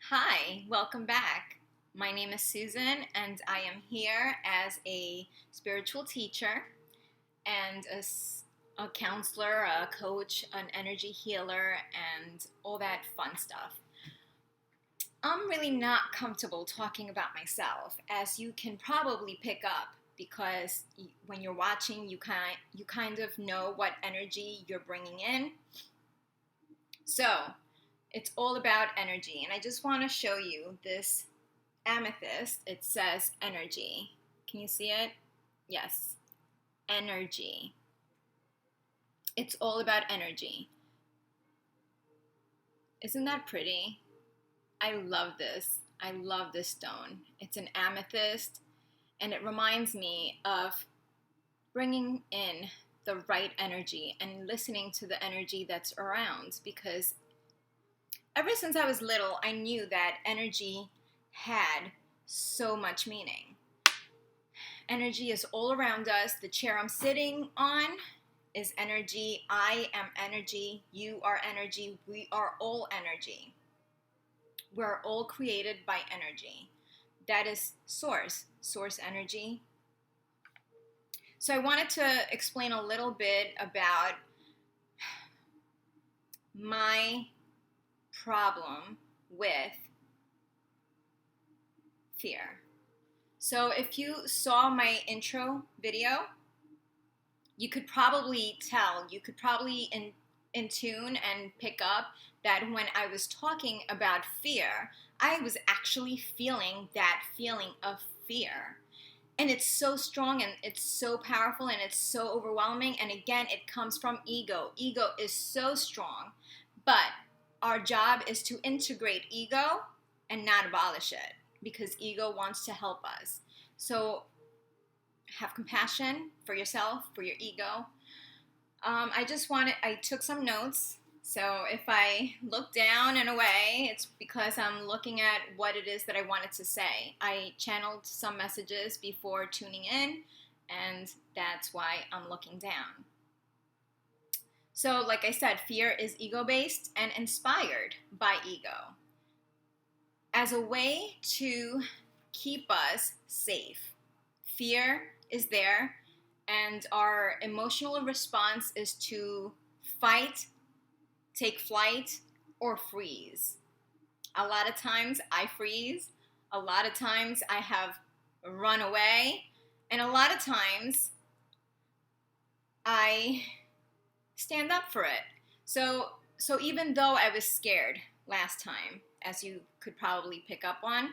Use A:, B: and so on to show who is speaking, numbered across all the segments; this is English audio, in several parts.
A: Hi, welcome back. My name is Susan, and I am here as a spiritual teacher and a counselor, a coach, an energy healer, and all that fun stuff. I'm really not comfortable talking about myself, as you can probably pick up because when you're watching, you kind of know what energy you're bringing in. So, it's all about energy, and I just want to show you this amethyst. It says energy. Can you see it? Yes, energy. It's all about energy. Isn't that pretty? I love this. I love this stone. It's an amethyst, and it reminds me of bringing in the right energy and listening to the energy that's around, because ever since I was little, I knew that energy had so much meaning. Energy is all around us. The chair I'm sitting on is energy. I am energy. You are energy. We are all energy. We're all created by energy. That is source energy. So I wanted to explain a little bit about my problem with fear. So if you saw my intro video, you could probably tell, you could probably in tune and pick up that when I was talking about fear, I was actually feeling that feeling of fear. And it's so strong and it's so powerful and it's so overwhelming. And again, it comes from ego. Ego is so strong, but our job is to integrate ego and not abolish it, because ego wants to help us. So have compassion for yourself, for your ego. I took some notes. So if I look down and away, it's because I'm looking at what it is that I wanted to say. I channeled some messages before tuning in, and that's why I'm looking down. So like I said, fear is ego-based and inspired by ego as a way to keep us safe. Fear is there, and our emotional response is to fight, take flight, or freeze. A lot of times I freeze, a lot of times I have run away, and a lot of times I stand up for it. So even though I was scared last time, as you could probably pick up on,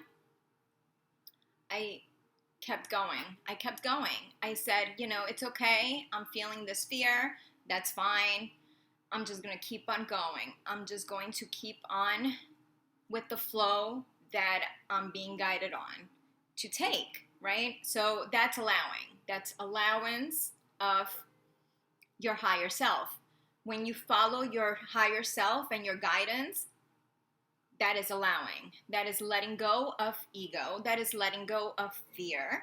A: I kept going. I said, it's okay. I'm feeling this fear. That's fine. I'm just going to keep on going. I'm just going to keep on with the flow that I'm being guided on to take, right? So that's allowing. That's allowance of your higher self. When you follow your higher self and your guidance, that is allowing. That is letting go of ego. That is letting go of fear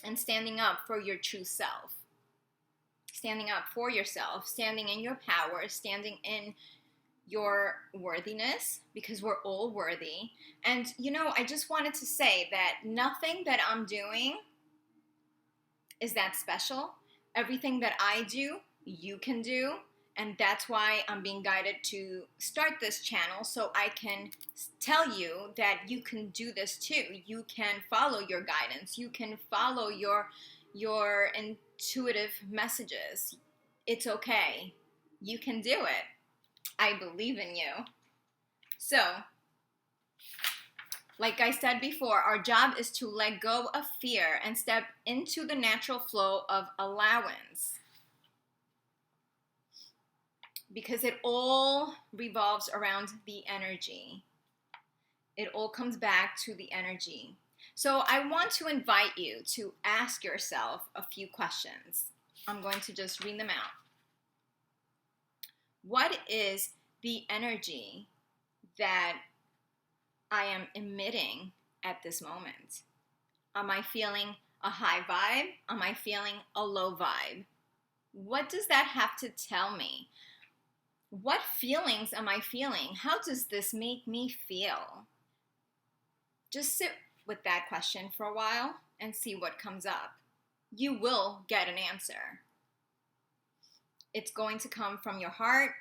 A: and standing up for your true self. Standing up for yourself, standing in your power, standing in your worthiness, because we're all worthy. And, I just wanted to say that nothing that I'm doing is that special. Everything that I do, you can do. And that's why I'm being guided to start this channel, so I can tell you that you can do this too. You can follow your guidance. You can follow your intuitive messages. It's okay. You can do it. I believe in you. So, like I said before, our job is to let go of fear and step into the natural flow of allowance. Because it all revolves around the energy. It all comes back to the energy. So I want to invite you to ask yourself a few questions. I'm going to just read them out. What is the energy that I am emitting at this moment? Am I feeling a high vibe? Am I feeling a low vibe? What does that have to tell me? What feelings am I feeling? How does this make me feel? Just sit with that question for a while and see what comes up. You will get an answer. It's going to come from your heart.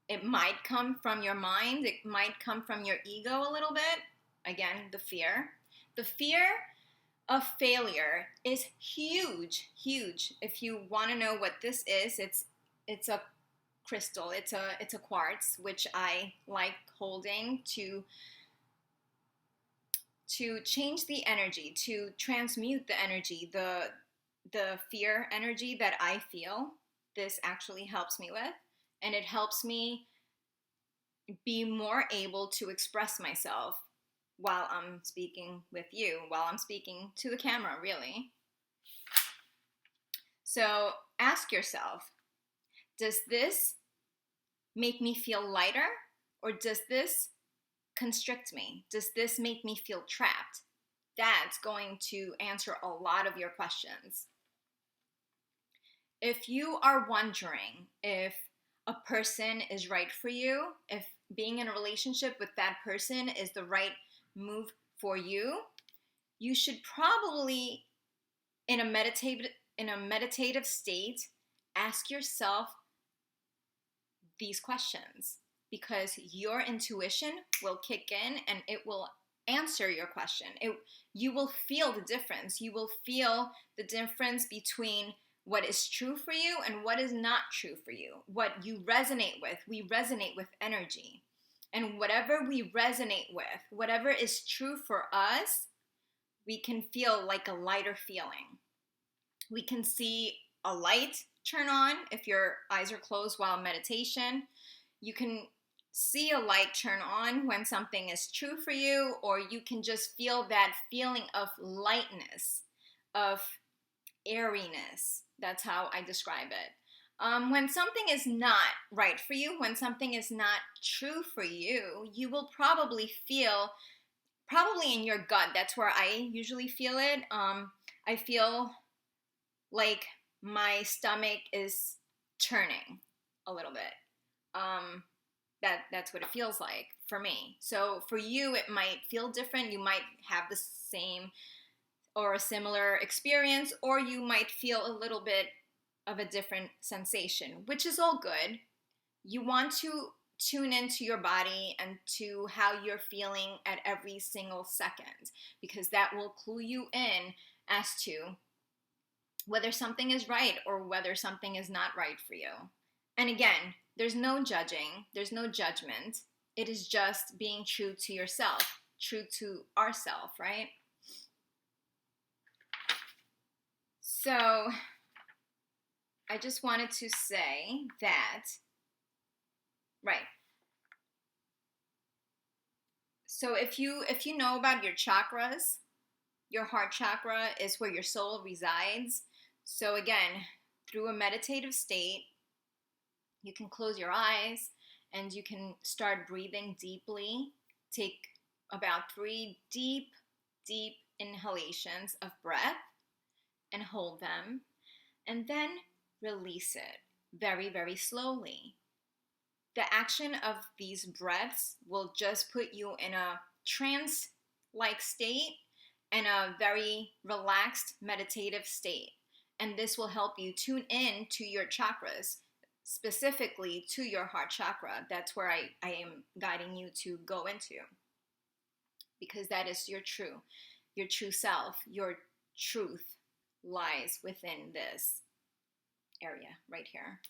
A: It might come from your mind. It might come from your ego a little bit. Again, the fear. The fear of failure is huge, huge. If you want to know what this is, it's a crystal. It's a quartz, which I like holding to change the energy, to transmute the energy, the fear energy that I feel. This actually helps me with, and it helps me be more able to express myself while I'm speaking with you, while I'm speaking to the camera, really. So ask yourself, does this make me feel lighter, or does this constrict me? Does this make me feel trapped? That's going to answer a lot of your questions. If you are wondering if a person is right for you, if being in a relationship with that person is the right move for you, you should probably, in a meditative state, ask yourself these questions, because your intuition will kick in and it will answer your question. You will feel the difference. You will feel the difference between what is true for you and what is not true for you, what you resonate with. We resonate with energy. And whatever we resonate with, whatever is true for us, we can feel like a lighter feeling. We can see a light turn on if your eyes are closed while meditation. You can see a light turn on when something is true for you, or you can just feel that feeling of lightness, of airiness. That's how I describe it. When something is not right for you, when something is not true for you, you will probably feel, probably in your gut, that's where I usually feel it. I feel like my stomach is turning a little bit. That's what it feels like for me. So for you, it might feel different. You might have the same or a similar experience, or you might feel a little bit of a different sensation, which is all good. You want to tune into your body and to how you're feeling at every single second, because that will clue you in as to whether something is right or whether something is not right for you. And again, there's no judging, there's no judgment. It is just being true to yourself, true to ourself, right? So I just wanted to say that, right. So if you know about your chakras, your heart chakra is where your soul resides. So again, through a meditative state, you can close your eyes and you can start breathing deeply. Take about 3 deep inhalations of breath and hold them, and then release it very, very slowly. The action of these breaths will just put you in a trance-like state and a very relaxed meditative state. And this will help you tune in to your chakras, specifically to your heart chakra. That's where I am guiding you to go into, because that is your true self. Your truth lies within this area right here.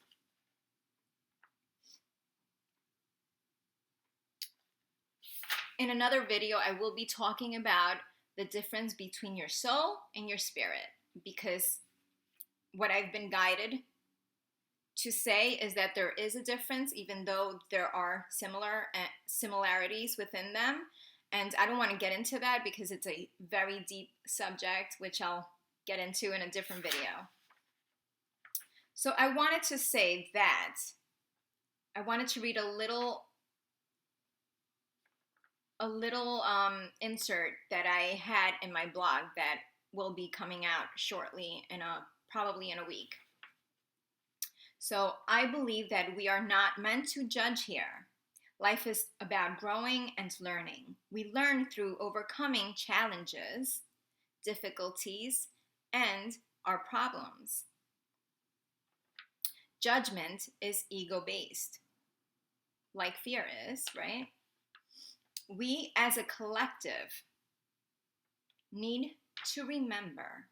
A: In another video, I will be talking about the difference between your soul and your spirit, because what I've been guided to say is that there is a difference, even though there are similarities within them. And I don't want to get into that because it's a very deep subject, which I'll get into in a different video. So I wanted to say that I wanted to read a little insert that I had in my blog that will be coming out shortly, probably in a week. So I believe that we are not meant to judge here. Life is about growing and learning. We learn through overcoming challenges, difficulties, and our problems. Judgment is ego-based, like fear is, right? We as a collective need to remember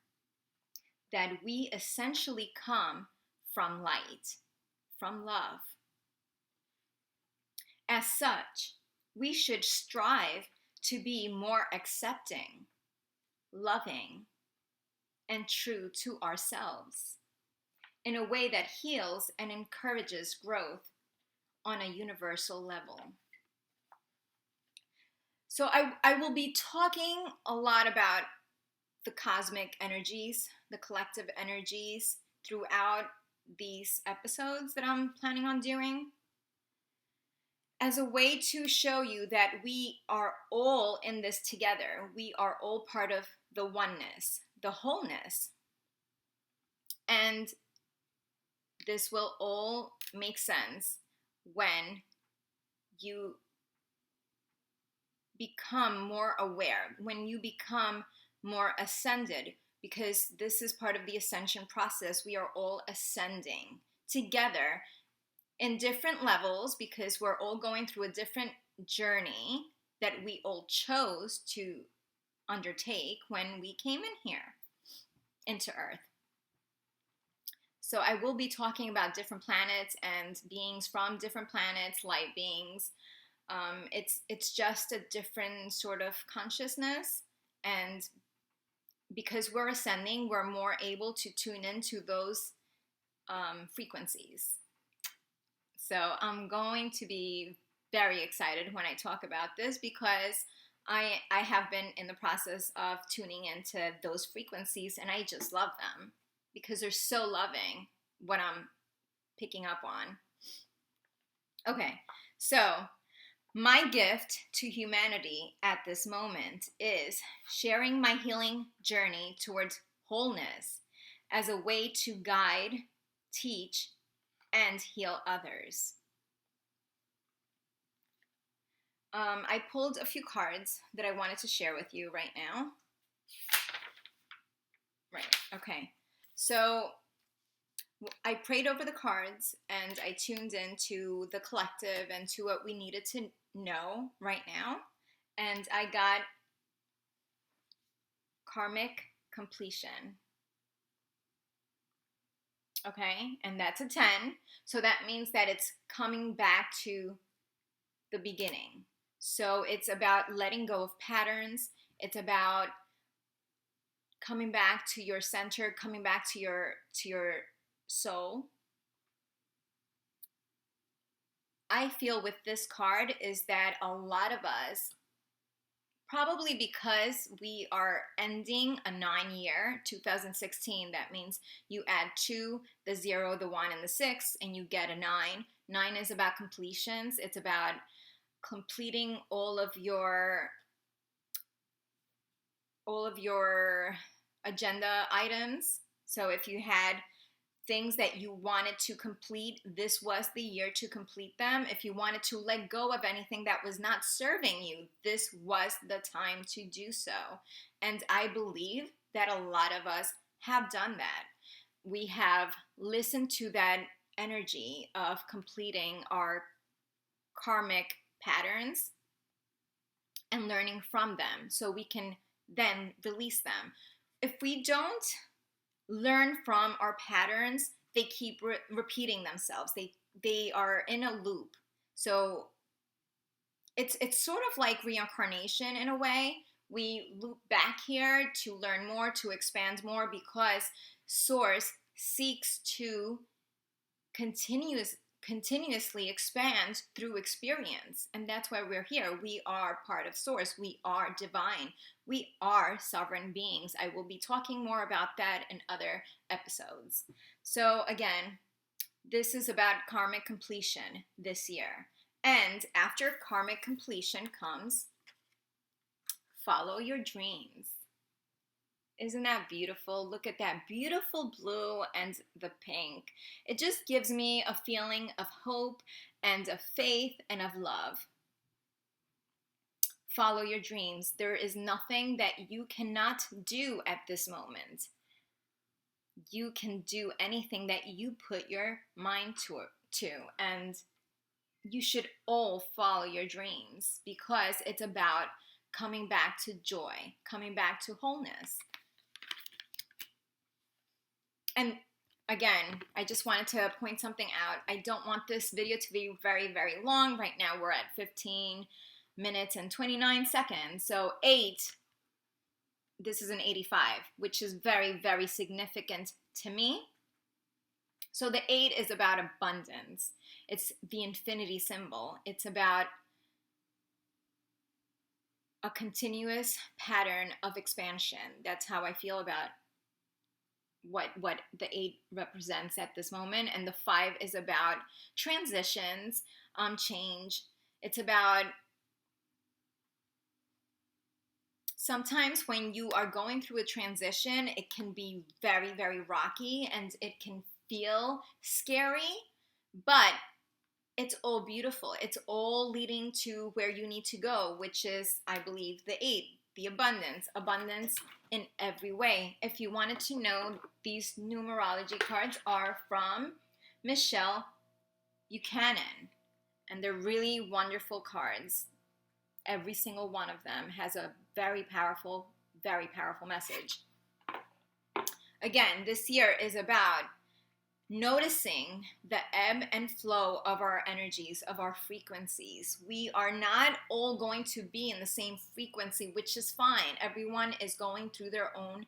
A: that we essentially come from light, from love. As such, we should strive to be more accepting, loving, and true to ourselves in a way that heals and encourages growth on a universal level. So I will be talking a lot about the cosmic energies, the collective energies throughout these episodes that I'm planning on doing, as a way to show you that we are all in this together. We are all part of the oneness, the wholeness. And this will all make sense when you become more aware, when you become more ascended, because this is part of the ascension process. We are all ascending together in different levels because we're all going through a different journey that we all chose to undertake when we came in here into Earth. So I will be talking about different planets and beings from different planets, light beings. It's just a different sort of consciousness, and because we're ascending, we're more able to tune into those frequencies. So I'm going to be very excited when I talk about this because I have been in the process of tuning into those frequencies, and I just love them because they're so loving, what I'm picking up on. Okay, so my gift to humanity at this moment is sharing my healing journey towards wholeness as a way to guide, teach, and heal others. I pulled a few cards that I wanted to share with you right now. Right, okay. So I prayed over the cards and I tuned into the collective and to what we needed to know right now. And I got karmic completion. Okay, and that's a 10. So that means that it's coming back to the beginning. So it's about letting go of patterns. It's about coming back to your center, coming back to your soul. I feel with this card is that a lot of us, probably because we are ending a 9-year, 2016, that means you add 2, the 0, the 1, and the 6, and you get a 9. 9 is about completions. It's about completing all of your agenda items. So if you had things that you wanted to complete, this was the year to complete them. If you wanted to let go of anything that was not serving you, this was the time to do so. And I believe that a lot of us have done that. We have listened to that energy of completing our karmic patterns and learning from them so we can then release them. If we don't learn from our patterns, they keep repeating themselves. They are in a loop. So it's sort of like reincarnation in a way. We loop back here to learn more, to expand more, because Source seeks to continuously expand through experience. And that's why we're here. We are part of Source. We are divine. We are sovereign beings. I will be talking more about that in other episodes. So again, this is about karmic completion this year. And after karmic completion comes, follow your dreams. Isn't that beautiful? Look at that beautiful blue and the pink. It just gives me a feeling of hope and of faith and of love. Follow your dreams. There is nothing that you cannot do at this moment. You can do anything that you put your mind to, and you should all follow your dreams because it's about coming back to joy, coming back to wholeness. And again, I just wanted to point something out. I don't want this video to be very, very long. Right now we're at 15 minutes and 29 seconds. So 8, this is an 85, which is very, very significant to me. So the 8 is about abundance. It's the infinity symbol. It's about a continuous pattern of expansion. That's how I feel about what the 8 represents at this moment. And the 5 is about transitions, change. It's about sometimes when you are going through a transition, it can be very, very rocky and it can feel scary, but it's all beautiful. It's all leading to where you need to go, which is, I believe, the 8, the abundance in every way. If you wanted to know, these numerology cards are from Michelle Buchanan, and they're really wonderful cards. Every single one of them has a very powerful message. Again, this year is about noticing the ebb and flow of our energies, of our frequencies. We are not all going to be in the same frequency, which is fine. Everyone is going through their own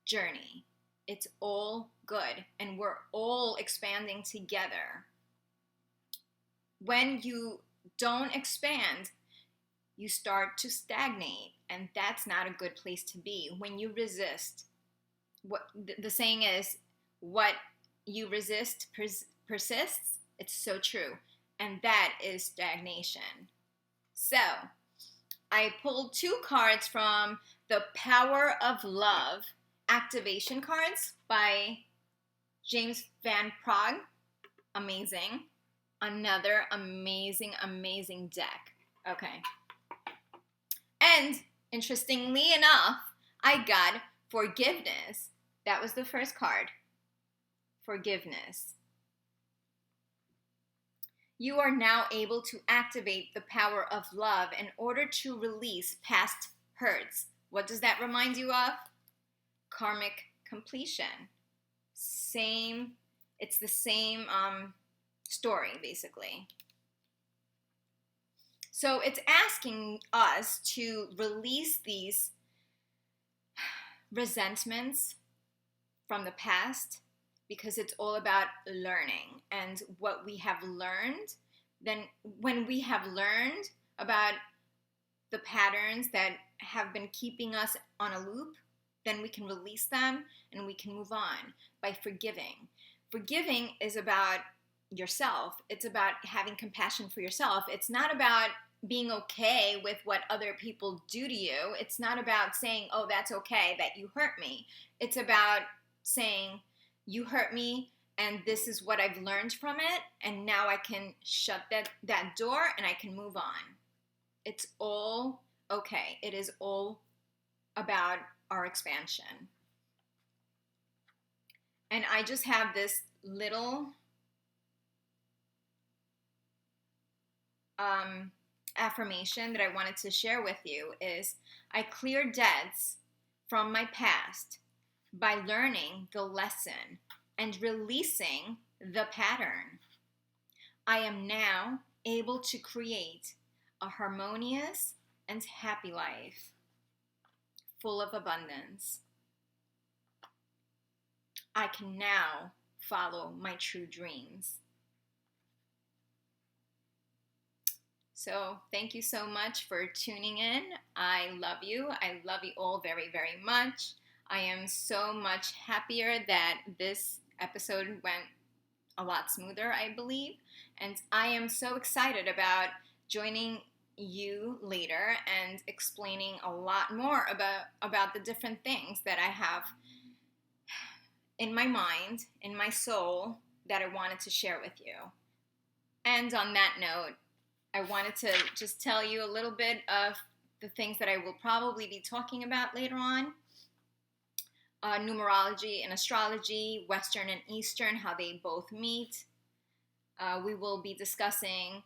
A: journey. It's all good, and we're all expanding together. When you don't expand, you start to stagnate, and that's not a good place to be. When you resist, what the saying is, what you resist persists. It's so true. And that is stagnation. So, I pulled 2 cards from the Power of Love activation cards by James Van Praagh. Amazing. Another amazing, amazing deck. Okay. And interestingly enough, I got forgiveness. That was the first card. Forgiveness. You are now able to activate the power of love in order to release past hurts. What does that remind you of? Karmic completion. It's the same story, basically. So it's asking us to release these resentments from the past, because it's all about learning. And what we have learned, then when we have learned about the patterns that have been keeping us on a loop, then we can release them and we can move on by forgiving. Forgiving is about yourself. It's about having compassion for yourself. It's not about being okay with what other people do to you. It's not about saying, oh, that's okay that you hurt me. It's about saying, you hurt me and this is what I've learned from it, and now I can shut that door and I can move on. It's all okay. It is all about our expansion. And I just have this little affirmation that I wanted to share with you is, I clear debts from my past by learning the lesson and releasing the pattern. I am now able to create a harmonious and happy life, full of abundance. I can now follow my true dreams. So thank you so much for tuning in. I love you. I love you all very, very much. I am so much happier that this episode went a lot smoother, I believe. And I am so excited about joining you later and explaining a lot more about the different things that I have in my mind, in my soul, that I wanted to share with you. And on that note, I wanted to just tell you a little bit of the things that I will probably be talking about later on. Numerology and astrology, Western and Eastern, how they both meet. We will be discussing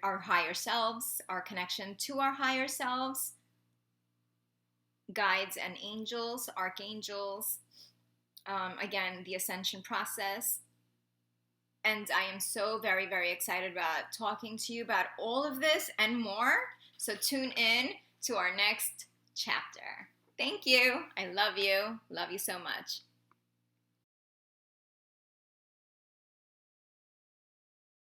A: our higher selves, our connection to our higher selves, guides and angels, archangels, again, the Ascension process. And I am so very, very excited about talking to you about all of this and more. So tune in to our next chapter. Thank you. I love you. Love you so much.